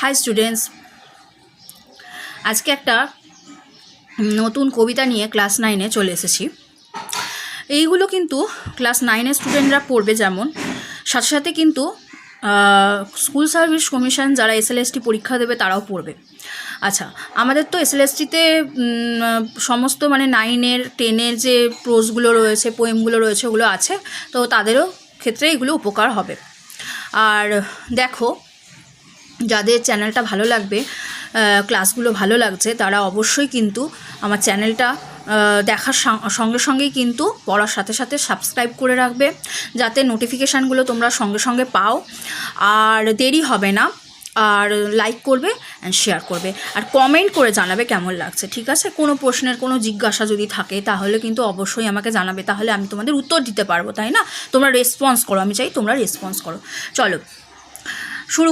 High students, আজকে একটা নতুন কবিতা নিয়ে ক্লাস 9-এ চলে এসেছি। এইগুলো কিন্তু ক্লাস 9-এর স্টুডেন্টরা পড়বে, যেমন সাথে সাথে কিন্তু স্কুল সার্ভিস কমিশন যারা SLST পরীক্ষা দেবে তারাও পড়বে। আচ্ছা, আমাদের তো SLSTতে সমস্ত মানে 9-এর 10-এর যে প্রোজগুলো রয়েছে, পোয়েমগুলো রয়েছে, ওগুলো আছে, তো তাদেরও ক্ষেত্রে এগুলো উপকার হবে। আর দেখো, যাদের চ্যানেলটা ভালো লাগবে, ক্লাসগুলো ভালো লাগছে, তারা অবশ্যই কিন্তু আমার চ্যানেলটা দেখার সঙ্গে সঙ্গেই কিন্তু পড়ার সাথে সাথে সাবস্ক্রাইব করে রাখবে, যাতে নোটিফিকেশানগুলো তোমরা সঙ্গে সঙ্গে পাও। আর দেরি হবে না, আর লাইক করবে অ্যান্ড শেয়ার করবে, আর কমেন্ট করে জানাবে কেমন লাগছে, ঠিক আছে? কোনো প্রশ্নের কোনো জিজ্ঞাসা যদি থাকে তাহলে কিন্তু অবশ্যই আমাকে জানাবে, তাহলে আমি তোমাদের উত্তর দিতে পারবো, তাই না? তোমরা রেসপন্স করো, আমি চাই তোমরা রেসপন্স করো। চলো শুরু।